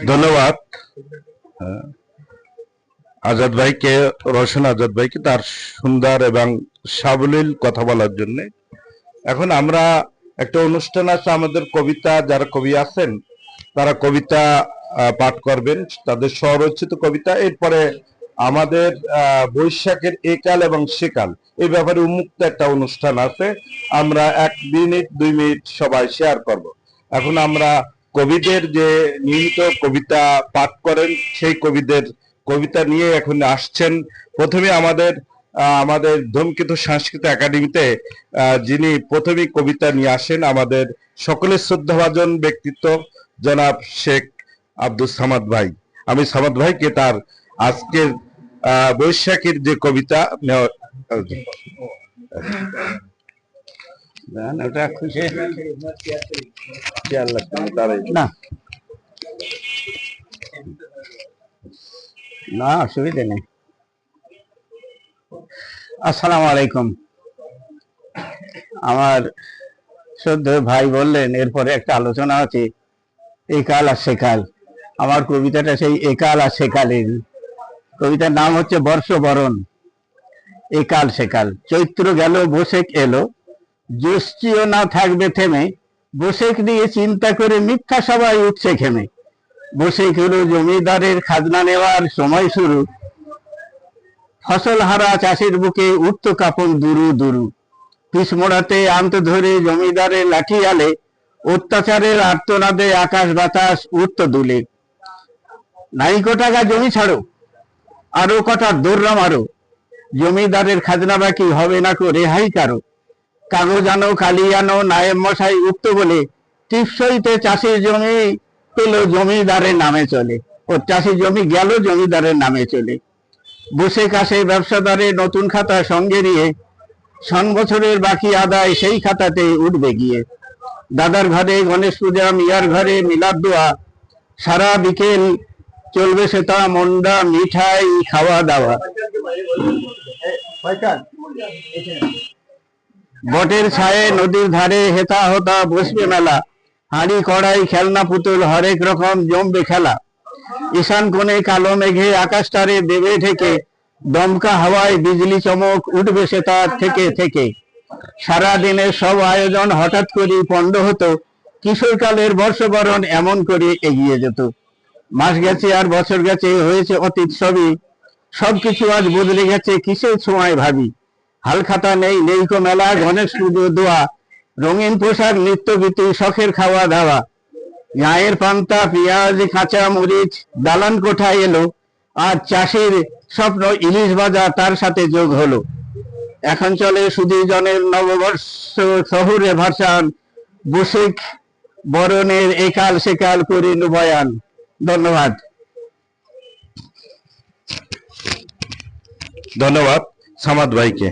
ধন্যবাদ আজাদ ভাইকে, রওশন আজাদ ভাইকে তার সুন্দর এবং সাবলীল কথা বলার জন্য। এখন আমরা একটা অনুষ্ঠান আছে আমাদের, কবিতা, যারা কবি আছেন তারা কবিতা পাঠ করবেন, তাদের স্বরচিত কবিতা। এরপরে আমাদের বৈশাখের একাল এবং সেকাল এই ব্যাপারে উন্মুক্ত একটা অনুষ্ঠান আছে, আমরা 1 মিনিট 2 মিনিট সবাই শেয়ার করব। এখন আমরা কবিদের যে নিয়মিত কবিতা পাঠ করেন সেই কবিদের কবিতা নিয়ে এখন আসছেন। প্রথমে আমাদের ধূমকেতু সাংস্কৃতিক একাডেমিতে যিনি প্রথমে কবিতা নিয়ে আসেন, আমাদের সকলের শ্রদ্ধাভাজন ব্যক্তিত্ব জনাব শেখ আব্দুল সামাদ ভাই। আমি সামাদ ভাইকে তার আজকের বৈশাখীর যে কবিতা না অসুবিধা নেই। আসসালামু আলাইকুম। আমার শ্রদ্ধেয় ভাই বললেন এরপরে একটা আলোচনা আছে একাল আর সেকাল। আমার কবিতাটা সেই একাল আর সেকালের। কবিতার নাম হচ্ছে বর্ষবরণ। একাল সেকাল। চৈত্র গেল, বৈশাখ এলো, জ্যৈষ্ঠীও না থাকবে থেমে, বৈশাখ নিয়ে চিন্তা করে মিথ্যা সবাই উঠছে ঘেমে। বৈশাখ হলো জমিদারের খাজনা নেওয়ার সময় শুরু, ফসল হারা চাষির বুকে উঠত কাপড় দুরু দুরু। পিছ মোড়াতে আন্ত ধরে জমিদারের লাঠি আলে, অত্যাচারের আর্তনাদে আকাশ বাতাস উঠত দুলে। নাইকো টাকা জমি ছাড়ো, আরো কটা দৌড়া মারো, জমিদারের খাজনা বাকি হবে না কো রেহাই কারো। কাগজ আনো, কালি আনো, নায়েব মশাই উঠত বলে, টিপসইতে চাষির জমি পেল জমিদারের নামে চলে। ও চাষির জমি গেল জমিদারের নামে চলে। বসে কাশে ব্যবসাদারে নতুন খাতা সঙ্গে নিয়ে, সন বছরের বাকি আদায় সেই খাতাতে উঠবে গিয়ে। দাদার ঘরে গণেশ পূজা, মিয়ার ঘরে মিলাদ দোয়া, সারা বিকেল চলবে সেটা মন্ডা মিঠাই খাওয়া দাওয়া। বটের ছায়ে নদীর ধারে হেতা হতা বসবে মেলা, হাঁড়ি কড়াই খেলনা পুতুল হরেক রকম জমবে খেলা। ঈশান কোণে কালো মেঘে আকাশটারে দেবে ঢেকে, দমকা হাওয়ায় বিজলি চমক উঠবে সে তার থেকে থেকে। সারা দিনের সব আয়োজন হঠাৎ করে পণ্ড হতো, কিশোরকালের বর্ষবরণ এমন করে এগিয়ে যেত। মাস গেছে আর বছর গেছে, হয়েছে অতীত সবই, সবকিছু আজ বদলে গেছে কিসের সময় ভাবি। হালখাতা নেই, নেইকো মেলা, গণেশ পুজো দোয়া, রঙিন পোশাক নিত্যগীতি শখের খাওয়া দাওয়া। গায়ের পান্তা পেঁয়াজ কাঁচা মরিচ দালান কোঠায় এলো, আর চাষির স্বপ্ন ইলিশ ভাজা তার সাথে যোগ হলো। এখন চলে সুধীজনের নববর্ষ শহুরে ভাষান, বৈশাখ বরণের একাল সেকাল করে বয়ান। ধন্যবাদ। ধন্যবাদ সামাদ ভাইকে।